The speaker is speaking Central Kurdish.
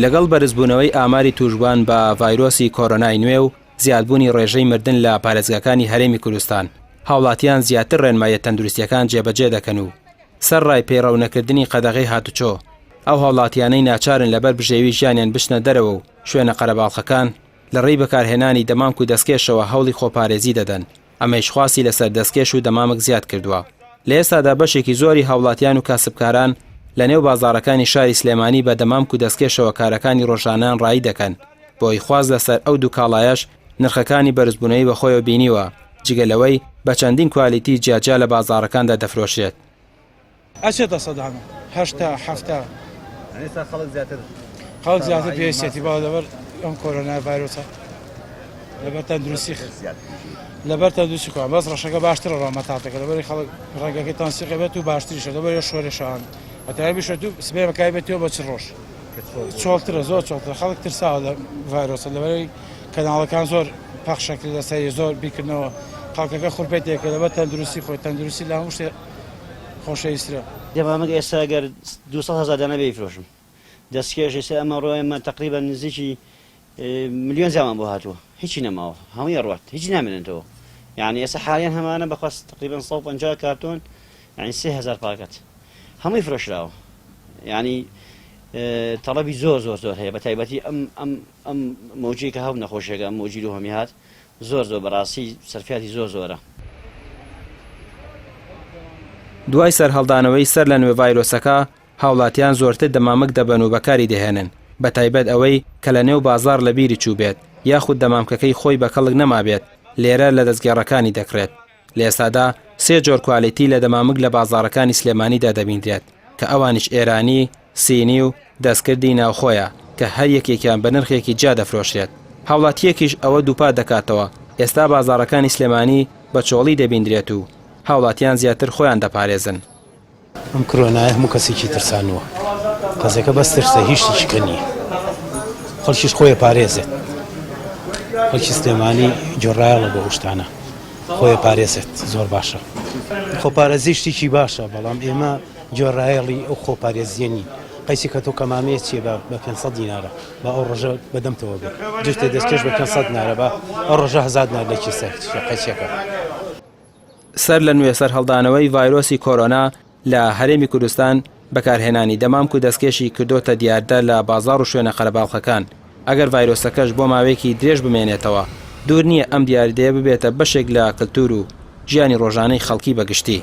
لەگەڵ بەرزبوونەوەی ئاماری توشبوان بە ڤایرۆسی کۆرۆنای نوێ و زیادبوونی ڕێژەی مردن لە پارێزگاکانی هەرێمی کوردستان، هاوڵاتیان زیاتر ڕێنمایە تەندروستیەکان جێبەجێ دەکەن و سەرڕای پەیڕەونەکردنی قەدەغەی هاتوچۆ ئەو هاوڵاتیانەی ناچارن لەبەر بژێوی ژیانیان بشنە دەرەوە و شوێنە قەرەباڵخەکان لە ڕێی بەکارهێنانی دەمامک و دەستکێشەوە هەوڵی خۆپارێزی دەدەن. ئەمەش خواسی لەسەر دەستکێش و دەمامک زیاد کردووە. لە ئێستادا بەشێکی زۆری هاوڵاتیان و کاسبکاران لە نێو بازاڕەکانی شاری سلێمانی بە دەمامک و دەستکێشەوە کارەکانی ڕۆژانەیان ڕایی دەکەن. بۆی خواز لەسەر ئەو دوو کاڵایەش نرخەکانی بەرزبوونەوەی بەخۆیەوە بینیوە، جگەلەوەی بە چەندین کوالیتی جیاجیا لە بازاڕەکاندا دەفرۆشرێت. ئەچێتە سەدانە هەشتا هەفتە خەڵک زیاتر پێویستێتی باو لەبەر ئەم کۆرۆنای ڤایرۆسە لەبەر تەندروستی خۆیان بەس ڕەشەکە باشترە ڕامەتاتەکە لەبەری خەڵک ڕەنگەکەی تانسیقی بێت و باشتریشە لەبەر شۆرێشان بەتایبیشێت و سبەی بەکای بێتەوە بە چ ڕۆژ چۆڵترە زۆر چۆڵترە خەڵک ترساوە لە ڤایرۆسە لەبەری کەناڵەکان زۆر پەخشەکرد لەسەری زۆر بیکردنەوە خەڵکەکە خوڕپێت دێکە لەبەر تەندروستی خۆی تەندروستی لە هەموو شتێ خۆشەویسترە. دەمامک ئێستا ئەگەر 200,000 دانە بفرۆشم دەستکێش ئێستا ئەمە ڕۆیمە تقریبا نزیکی ملیۆن زامان بۆ هاتووە هیچی نەماوە هەمووی ڕات هیچ نامێنێتەوە یعنی ئێستا حالیان هەمانە بەخواست تقریبا 150 کارتۆن یعنی 3000 پاکەت هەمووی فرۆشراوە یعنی تەڵەبی زۆر هەیە بە تایبەتی ئەم مۆجی کە هەو نەخۆشیەکە ئەم مۆجی و هەمی هات زۆر بەڕاستی سەرفیاتی زۆرە. دوای سەر هەڵدانەوەی سەر لە نوێ ڤایرۆسەکە هاوڵاتیان زۆرتر دەمامک دەبەن و بەکاری دەهێنن، بە تایبەت ئەوەی کە لە نێو بازار لە بیری چوو بێت یاخود دەمامکەکەی خۆی بە کەڵک نەمابێت لێرە لە دەستگێڕەکانی دەکرێت. لە ئێستادا 3 جۆر کوالیتی لە دەمامک لە بازاڕەکانی سلێمانیدا دەبیندرێت کە ئەوانیش ئێرانی، سینی و دەستکردی ناوخۆیە کە هەر یەکێکیان بە نرخێکی جا دەفرۆشرێت. هاوڵاتیەکیش ئەوە دووپات دەکاتەوە ئێستا بازاڕەکانی سلێمانی بە چۆڵی دەبیندرێت و هاوڵاتیان زیاتر خۆیان دەپارێزن. ئەم کۆرۆنای هەموو کەسێکی ترسانوە قەزەکە بەس ترسە هیچ شتێکی نییە خەڵکیش خۆی پارێزێت خەڵکی سلێمانی جۆڕایەڵە بۆ شتانە خۆی پارێزێت زۆر باشە خۆپارێزی شتێکی باشە بەڵام ئێمە جۆڕایەڵی ئەو خۆپارێزیە نین قەیسی کە تۆ کەمامەیە چیە بە 500 دینارە بە ئەو ڕۆژە بەدەمتەوە بێت جستێ دەستکەش بە 500 دینارە بە ئەو ڕۆژە 1000 دینار لەکی سەر قەیسیەکە. سەر لە نوێ سەر هەڵدانەوەی ڤایرۆسی کۆرۆنا لە هەرێمی کوردستان بەکارهێنانی دەمامک و دەستکێشی کردۆتە دیاردە لە بازاڕ و شوێنە قەرەباڵخەکان. ئەگەر ڤایرۆسەکەش بۆ ماوەیەکی درێژ بمێنێتەوە دوور نییە ئەم دیاردەیە ببێتە بەشێک لە کلتور و ژیانی ڕۆژانەی خەڵکی بەگشتی.